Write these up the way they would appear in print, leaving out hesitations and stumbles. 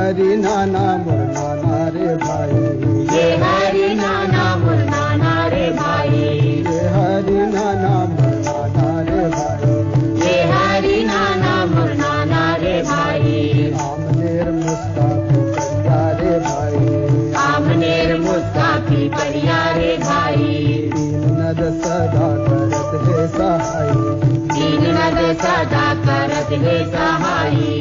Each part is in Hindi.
हरि नाना मुरनाना रे भाई, ये हरि नाना मुरनाना रे भाई, ये हरि नाना मुरनाना रे भाई, ये हरि नाना मुरनाना रे भाई। आमनेर मुस्ताफी परिया रे भाई, आमनेर मुस्ताफी परिया रे भाई। तीन नद सदा करत है सहाय, तीन नद सदा करत है सहाई।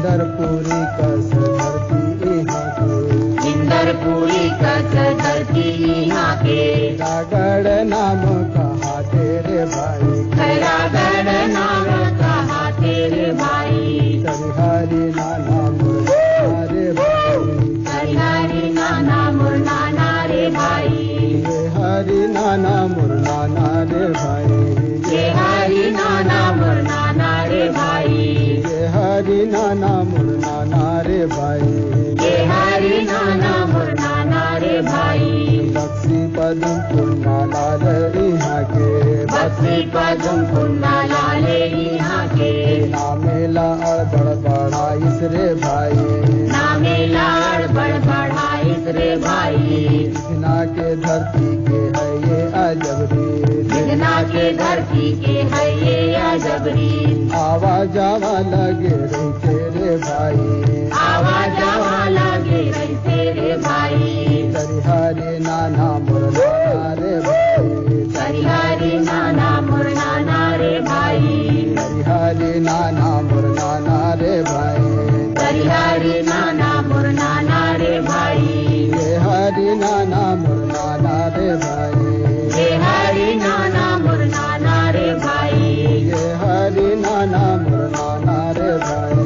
इंदरपुरी कस धरती यहाँ के, इंदरपुरी कस धरती यहाँ के। खैरागढ़ नाम कहा तेरे भाई, खैरागढ़ नाम कहा तेरे भाई। हरि नाना मुरनाना रे भाई, हरि नाना मुरनाना रे भाई, ये हरि नाना मुरनाना रे भाई, ये हरि नाना मुरनाना रे भाई, ये हरि नाना मुरनाना रे भाई। ये हरि नाना मुरनाना रे भाई। बक्सी पदम पुन्ना लाल यहाँ के, बक्सी पदम पुन्ना लाले यहाँ के। नामे लाड़ बड़ा रे भाई, नामे लाड़ बड़ा रे भाई। इतना के धरती के है ये अजबरी, जितना के धरती के है ये अजबरी। आवाज आवा लगे रही तेरे भाई, आवाज आवा लगे रही तेरे भाई। हरि नाना मुरनाना रे भाई, हरि नाना मुरनाना रे भाई, हरि नाना मुरनाना रे भाई, हरि नाना मुरनाना रे भाई। ये हरि नाना मुरनाना रे भाई, ये हरि नाना मुरनाना रे भाई, ये हरि नाना मुरनाना रे भाई।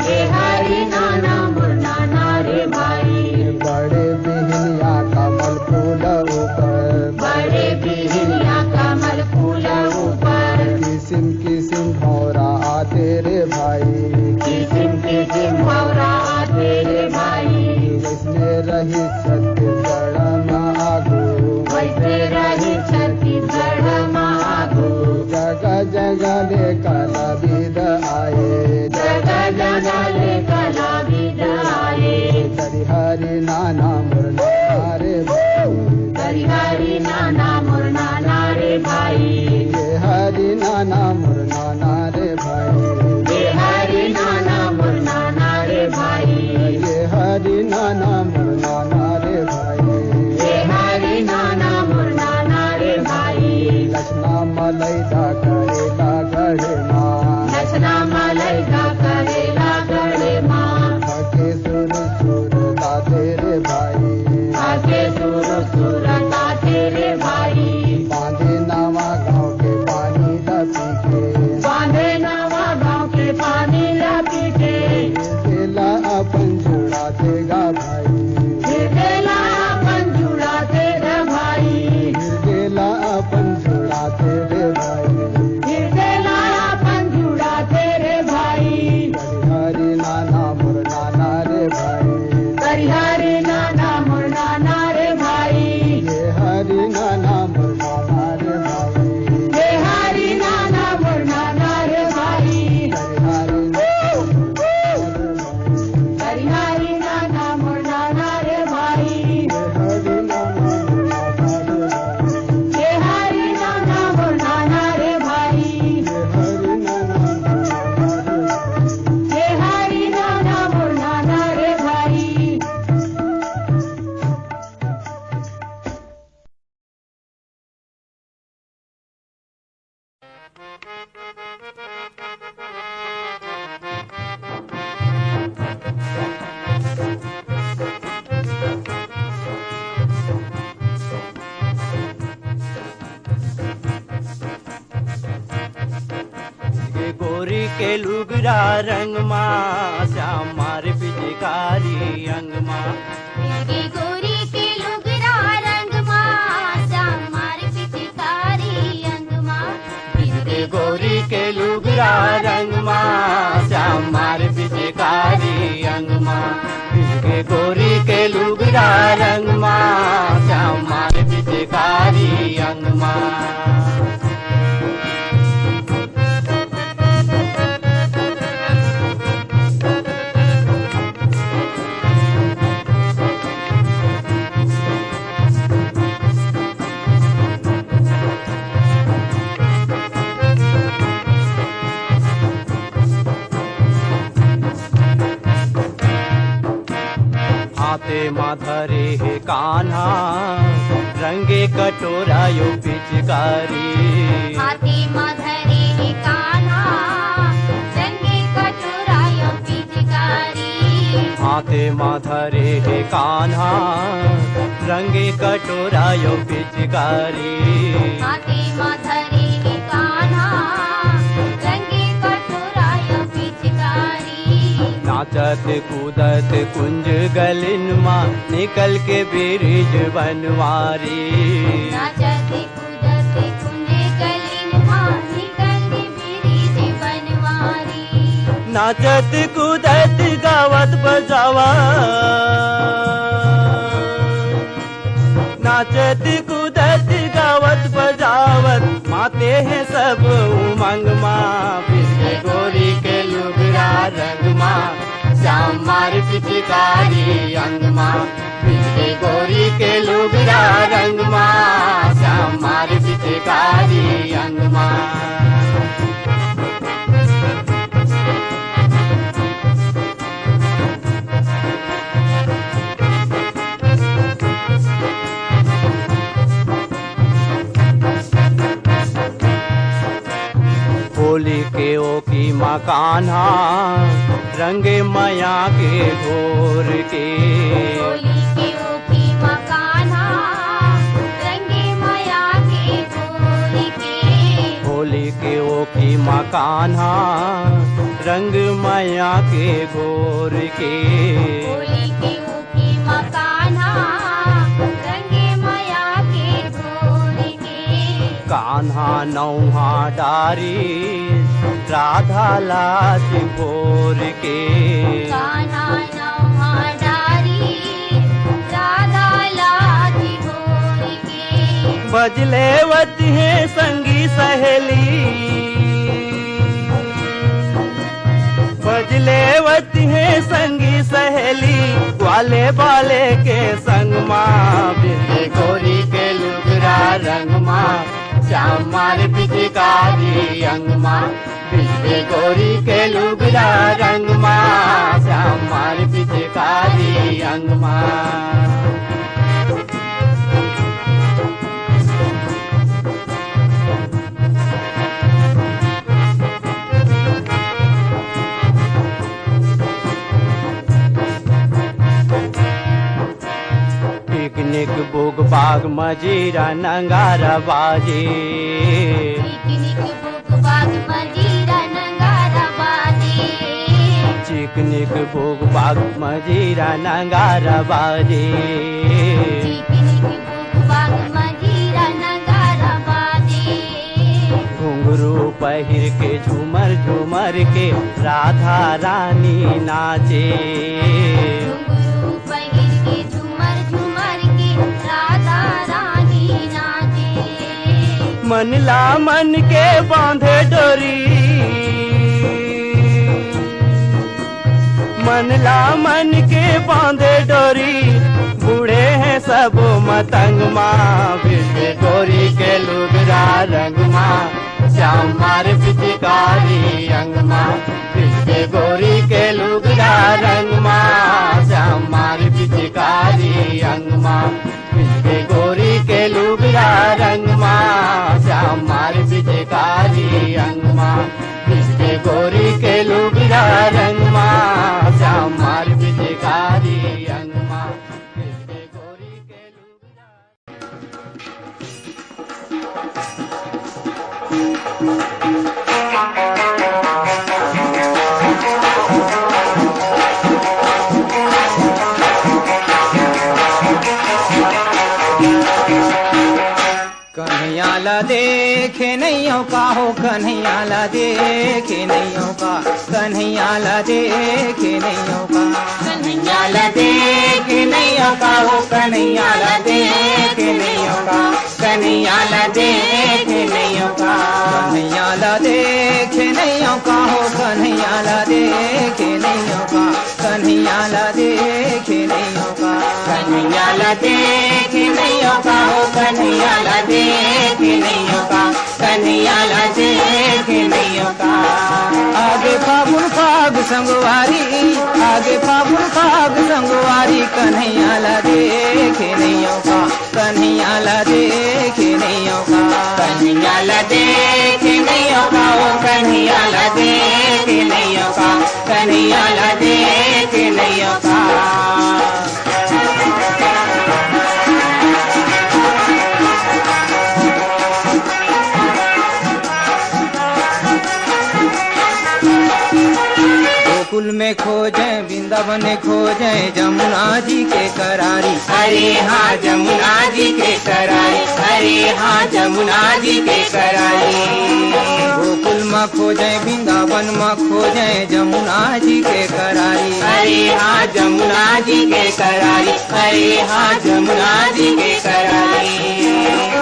ये हरि नाना मुरनाना रे भाई। बड़े बिहनिया कमल फूल ऊपर, बड़े बिहनिया कमल फूल ऊपर। किसिम किसिम भौरा आते रे भाई, किसिम किसिम भौरा तेरे भाई। वैसने रही छत्तीसगढ़ में आगू, वैसे रही छत्तीसगढ़ में आगू। जगह जगह ले कला विद आए, जगह जगह ले कला विद आए। हरि नाना मुरनाना रे भाई, हरि नाना मुरनाना रे भाई, ये हरि नाना मुरनाना रे भाई, ये हरि नाना मुरनाना रे भाई, ये हरि नाना मुरनाना रे भाई। ये हरि नाना मुरनाना रे भाई। लक्षणा मलैदा करेला गढ़े माँ, लक्षणा मलैदा करेला गढ़े माँ। आके सुर सुर ला तेरे भाई, आके सुर सुरता तेरे भाई। बांधे नावा गाँव के पानी लपी के, बांधे नवा गाँव के पानी लपी के। गिरगेला अपन जुड़ा देगा भाई, गिरगेला अपन जुड़ा तेरे भाई, गिरगेला अपन जुड़ा तेरे भाई। गिरगेला अपन जुड़ा तेरे भाई। हरि नाना मुरनाना रे भाई, हरि नाना मुरनाना रे भाई, ये हरि नाना मुरनाना रे भाई, ये हरि नाना मुरनाना रे भाई। हरि हरि नाना मुरनाना रे भाई, हरि नाना मुरनाना रे भाई, ये हरि नाना मुरनाना रे भाई, हरि नाना मुरनाना रे भाई। ये हरि नाना मुरनाना रे भाई। ये गोरी के लुगरा रंग माँ, श्याम मारे पिचकारी अंग माँ। इसकी गोरी के लुगरा रंग माँ, श्याम मारे पिचकारी अंग माँ। इसके गोरी के लुगरा रंग माँ, श्याम मारे पिचकारी अंग माँ। इसके गोरी के लुगरा रंग माँ, श्याम मारे पिचकारी अंग माँ। हाथे माधरे है कान्हा रंगे कटोरा यो पिचकारी। हाथे माधरे है कान्हा रंगे कटोरा यो पिचकारी। हाथे माधरे है कान्हा रंगे कटोरा यो पिचकारी। हाथे माधरे है कान्हा रंगे कटोरा यो पिचकारी। नाचत कूदत कुंज गलिन माँ निकल के बिरिज बनवारी। नाचत कूदत कुंज गलिन माँ निकल के बिरिज बनवारी। नाचत कूदत गावत बजावा। नाचत कूदत गावत बजावत माते हैं सब उमंग माँ। पिछले गोरी के लुगरा रंग माँ श्याम मार पिचकारी अंग माँ। पिछले गोरी के लुगरा रंग माँ श्याम मार पिचकारी अंग माँ। होली के ओ की माँ कान्हा रंगे माया के घोर के। होली के ओ की माँ कान्हा रंगे माया के घोर के। होली के ओ की माँ कान्हा रंग माया के घोर के। होली के ओ की माँ कान्हा रंगे माया के घोर के। कान्हा नौहा डारी राधा लाज भोर के। कान्हा नौहा डारी राधा लाज भोर के। बजले वत है संगी सहेली। बजले वत है संगी सहेली वाले बाले के संग माँ। बिंदे गोरी के लुगरा रंग माँ श्याम मार पिचकारी अंग माँ। बिंदे गोरी के लुगरा रंग माँ श्याम मार पिचकारी अंग माँ। पिकनिक बुग बाग मजीरा नंगारा बाजे। पिकनिक बुग बाग मजीरा नंगारा बाजे। पिकनिक बुग बाग मजीरा नंगारा बाजे। पिकनिक बुग बाग मजीरा नंगारा बाजे। घुंघरू पहिर के झूमर झूमर के राधा रानी नाचे। घुंघरू पहिर के झूमर झूमर के राधा रानी नाचे। मन ला मन के बांधे डोरी। मन ला मन के बांधे डोरी बूढ़े हैं सब मतंग माँ। बिंदे गोरी के लुगरा रंग माँ श्याम मार पिचकारी अंग माँ। बिंदे गोरी के लुगरा रंग माँ श्याम मार पिचकारी अंग माँ। बिंदे गोरी के लुगरा रंग माँ श्याम मार पिचकारी अंग माँ। बिंदे गोरी के लुगरा रंग माँ श्याम मार पिचकारी अंग माँ। बिंदे गोरी के लुगरा। कन्हैयाला देखे नैयों का हो कन्हैयाला देखे नैयों का। कन्हैयाला देखे नैयों का। कन्हैयाला देखे नैयों का हो कन्हैयाला देखे नैयों का। कन्हैयाला देखे नैयों का। कन्हैयाला देखे नैयों का हो कन्हैयाला देखे नैयों का। कन्हैयाला देखे नैयों का। कन्हैयाला देखे नैयों का हो कन्हैयाला देखे नैयों का। कन्हैयाला देखे नैयों का। आगे फागुन फाग संगवारी। आगे फागुन फाग संगवारी। संगवारी कन्हैया ला देखे नैया का कन्हैया ला देखे नैया का कन्हैया ला देखे नैया का ओ कन्हैया ला देखे नैया का कन्हैया ला देखे नैया का गोकुल में खोजे वृंदावन खोजे जमुना जी के करारी अरे हाँ जमुना जी के करारी अरे हाँ जमुना जी के करारी गोकुल में खोजे वृंदावन में खोजे जमुना जी के करारी अरे हाँ जमुना जी के करारी अरे हाँ जमुना जी के करारी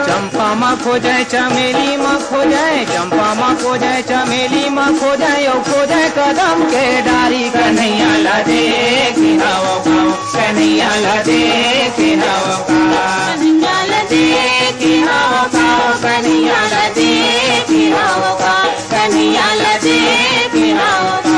चंपा में खोजे चमेली में खोजे चंपा में खोजे चमेली में खोजे ओ खोजे कदम के डारी कन्हैया ला देखे हवा खाओ कन्हैया ला देखे हवा कन्हैया ला देखे हवा खाओ कन्हैया ला देखे हवा खाओ कन्हैया ला देखे हवा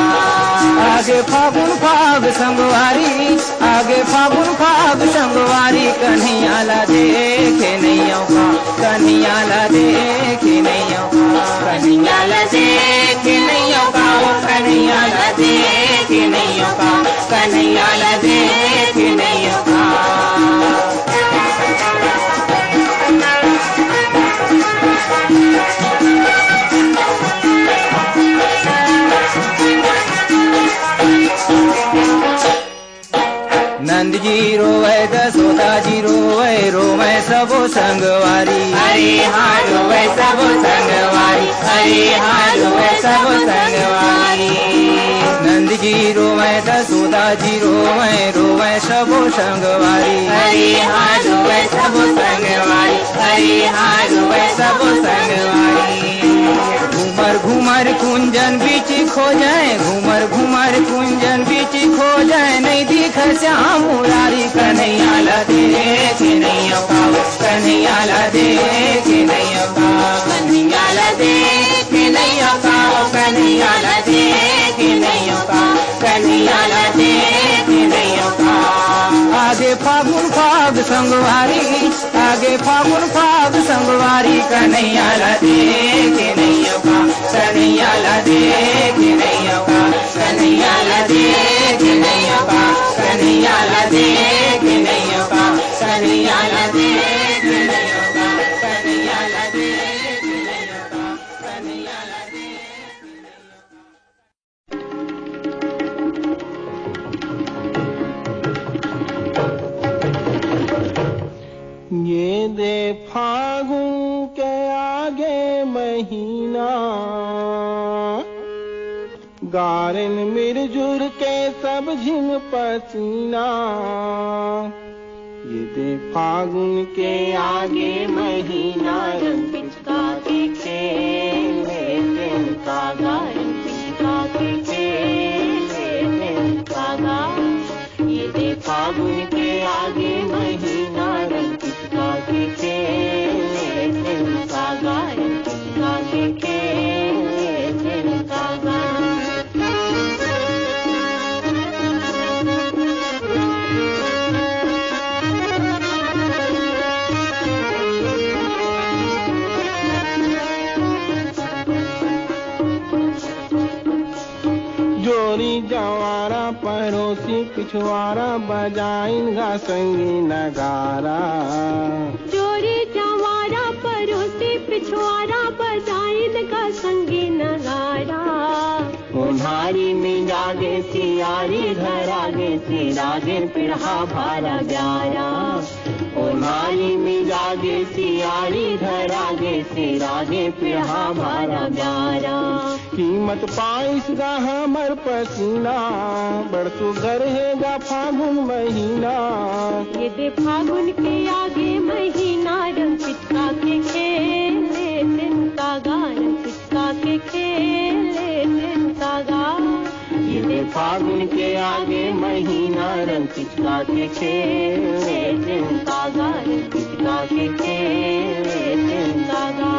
आगे फागुन फाग संगवारी आगे फागुन फाग संगवारी कन्हैया ला देखे नैया का कन्हैया ला देखे नैया का कन्हैया ला देखे नैया का कन्हैया ला देखे नैया का कन्हैया ला देखे नैया का नंद जी रोवे दसोदा जी रोवे सबो संगवारी अरे हाँ रोवे सबो संगवारी अरे हाँ रोवे सबो संगवारी नंद जी रोवे दसोदा जी रोवे सबो संगवारी अरे हाँ रोवे सबो संगवारी अरे हाँ रोवे सबो संगवारी घूमर घूमर कुंजन बीच खो जाए घूमर घूमर कुंजन बीच खो जाए नहीं दिख श्याम मुरारी कन्हैया ला देखे नैया का कन्हैया ला देखे नैया का कन्हैया ला देखे नैया का कन्हैया ला देखे नैया का कन्हैया ला देखे नैया का आगे फागुन फाग संगवारी आगे फागुन फाग संगवारी कन्हैया ला देखे नैया का कन्हैया ला देखे नैया का कन्हैया ला देखे नैया का कन्हैया ला देखे नैया का कन्हैया ला देखे नैया का कन्हैया ला देखे नैया का कन्हैया ला देखे ये दे फागुन के आगे महीना गारन मिरजुर के सब झिम पसीना ये दे फागुन के आगे महीना रंग पिचका के खेले दिन कागा रंग पिचका के खेले दिन कागा ये दे फागुन के आगे महीना रंग पिचका के खेले दिन कागा रंग पिचका के खेले दिन कागा जोरी जवारा पड़ोसी पिछवारा बजाइन गा संगी नगारा जोरी जवारा परोसी पिछवारा बजाइन का संगी नगारा उन्हारी में जागे सियारी घर आगे से रागे पिढ़ा भारा प्यारा उन्हारी में जागे सियारी घर आगे से रागे पिढ़ा भारा प्यारा कीमत पाइस गा हमर पसीना बरसो घर है गा फागुन महीना ये दे फागुन के आगे महीना रंग पिचका के खेले दिन कागा रंग पिचका के खेले दिन कागा ये दे फागुन के आगे महीना रंग पिचका के खेले दिन कागा रंग पिचका के खेले दिन कागा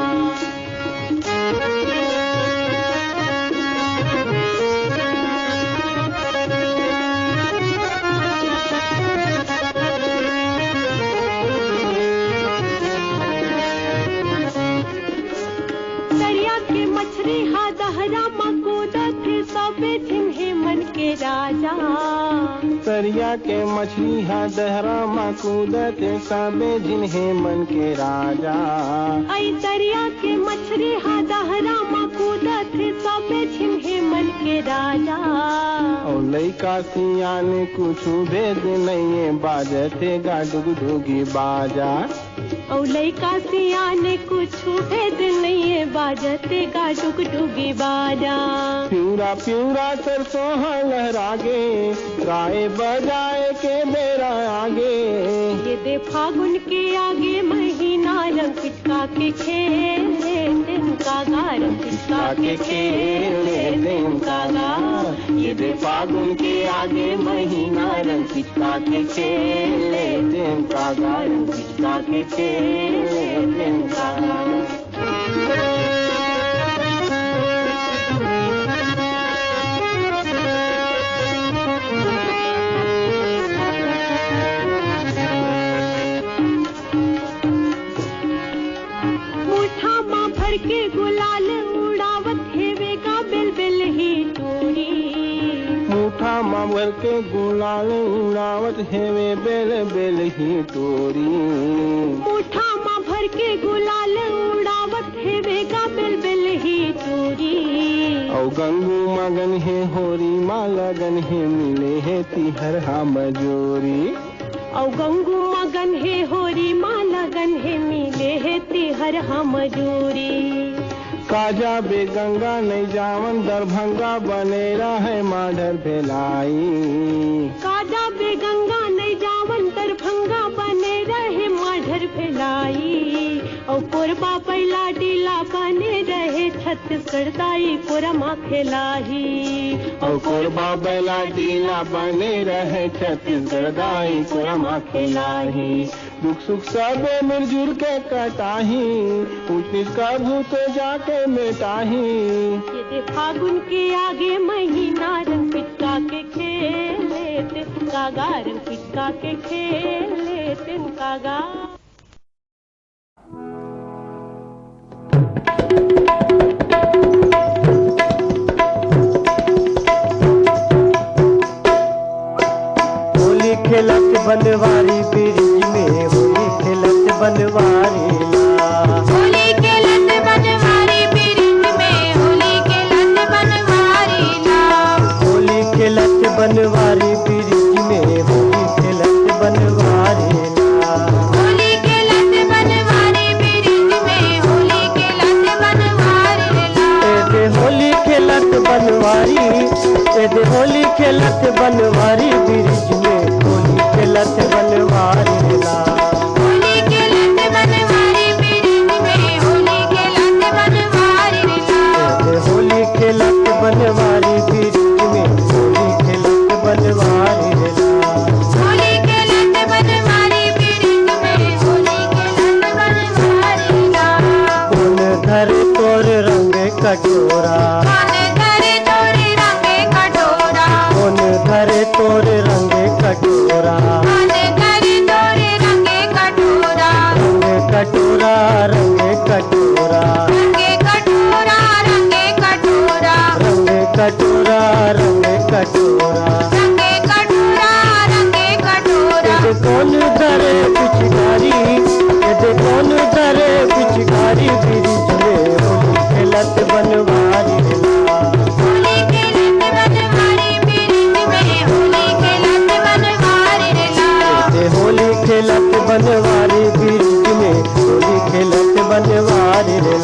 के मछली हा दहरा मा कूदत सबे जिन्हें मन के राजा। आई दरिया के मछली हा दहरा मा कूदत सबे जिन्हें मन के राजा। और लइका सियाने कुछ भेद नहीं बाजते गा डुगडुगी बाजा। और लइका सियाने कुछ भेद नहीं है बाजते गा डुगडुगी बाजा। प्यूरा प्यूरा सरसों लहरागे गाए बजाए के बेरा आगे। ये दे फागुन के आगे महीना रंग पिचका के खेले तिनका गा रंग पिचका के खेले तिनका गा। ये दे फागुन के आगे महीना रंग पिचका के खेले तिनका गा रंग पिचका के खेले तिनका गा। के गुलाल उड़ावत हेवेगा बिल ही टोरी। मुठा माँ भर के गुलाल उड़ावत हेवे बेल ही टोरी। मुठा माँ भर के गुलाल उड़ावत हेवेगा बिल ही टोरी। औ गंगू मगन है होरी माँ लगन है मिले है तिहर हा मजोरी। औ गंगू मगन है होरी माँ लगन है मिले है तिहर हा मजूरी। काजा बे गंगा नहीं जावन दरभंगा बनेरा है माधर भेलाई। काजा बे गंगा नहीं जावन दरभंगा बने रहे माधर भेलाई। और कोरबा पैला डीला बने रहे छत्तीसगढ़ दाई कोरमा खेलाही। और कोरबा बैला डीला बने रहे छत्तीसगढ़ दाई कोरमा खेलाही। दुख सुख सब मिलजुल के कटाही ऊंच नीच का भूत जाके मिटाही। ये दे फागुन के आगे महीना रंग पिचका के खेले तिनका गा रंग पिचका के खेले तिनका गा। होली खेलत बनवारी ब्रिज में होली खेलत बनवारी ला। होली खेलत बनवारी ब्रिज में होली खेलत बनवारी ला। होली खेलत बनवारी ब्रिज में होली खेलत बनवारी ला। होली खेलत बनवारी ब्रिज में होली खेलत बनवारी ला। एदे होली खेलत बनवारी एदे होली खेलत बनवारी ब्रिज में होली खेलत बनवारी ला। होली खेलत बनवारी ब्रिज में होली खेलत बनवारी ला। एदे होली खेलत बनवारी ब्रिज में होली खेलत बनवारी ला। होली खेलत बनवारी ब्रिज में होली खेलत बनवारी ला। कौन धर तोर रंग कटोरा कौन धरे तोरे रंग कटोरा। कौन धरे तोर रंग कटोरा। कौन धरे तोरे रंग कटोरा। रंग कटोरा रंग कटोरा रंग कटोरा रंग कटोरा। रंग कटोरा रंग कटोरा। रंग कटोरा रंग कटोरा। ये कौन धरे पिचकारी ये कौन धरे पिचकारी ब्रिज में होली खेलत बनवारी ला। होली खेलत बनवारी ब्रिज में होली खेलत बनवारी ला। ये होली खेलत बनवारी ब्रिज में होली खेलत बनवारी ला।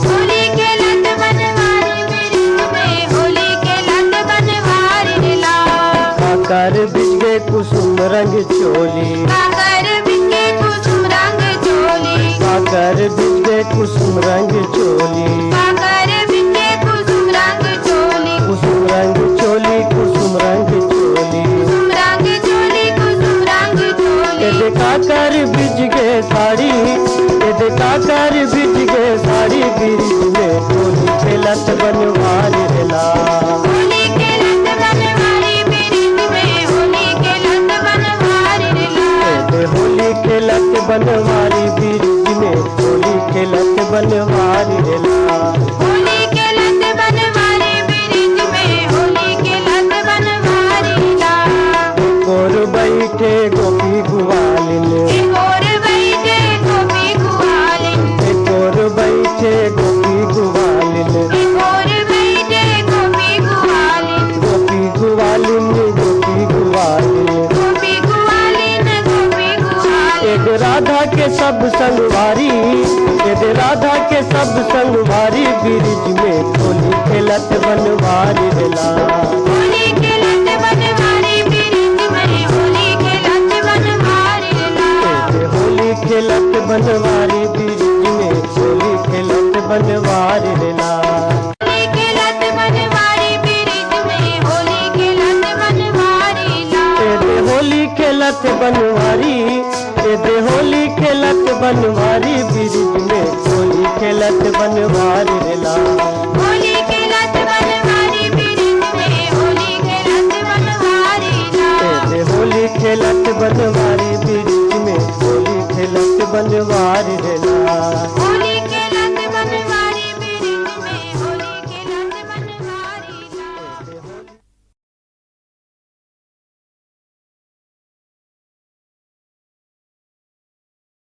होली खेलत बनवारी ब्रिज में होली खेलत बनवारी ला। काकर बिछ गए कुसुम रंग चोली। काकर बिके कुसुम रंग चोली। काकर बिछ गए कुसुम रंग चोली। काकर बिके कुसुम रंग चोली। कुसुम रंग चोली कुसुम रंग चोली। कुसुम रंग चोली कुसुम रंग चोली। ये काकर बिछ गए साड़ी ये काकर बिछ गए साड़ी ब्रिज में होली खेलत बनवारी ला। होली खेलत बनवारी ब्रिज में होली खेलत बनवारी ला। ये होली खेलत बनवारी ब्रिज में होली खेलत बनवारी ला। होली खेलत बनवारी ब्रिज में होली खेलत बनवारी ला। कोर बैठे गोपी गुवालिन, एक और बैठे गोपी गुवालिन, एक और बैठे गोपी गुवालिन, एक और बैठे गोपी गुवालिन, गोपी गुवालिन, गोपी गुवालिन। गोपी गुवालिन, गोपी गुवालिन। एक राधा के सब संगवारी, एक राधा के सब संगवारी, ब्रिज में होली खेलत बनवारी रेला। होली खेलत बनवारी ब्रिज में, होली खेलत बनवारी रेला। होली खेलत बनवारी ब्रिज में, होली खेलत बनवारी रेला। होली खेलत बनवारी ब्रिज में, होली खेलत बनवारी रेला। होली खेलत बनवारी, होली खेलत बनवारी ब्रिज में, होली खेलत बनवारी रेला। होली खेलत बनवारी ब्रिज में, होली खेलत बनवारी रेला। होली खेलत बनवारी ब्रिज में, होली खेलत बनवारी रेला। होली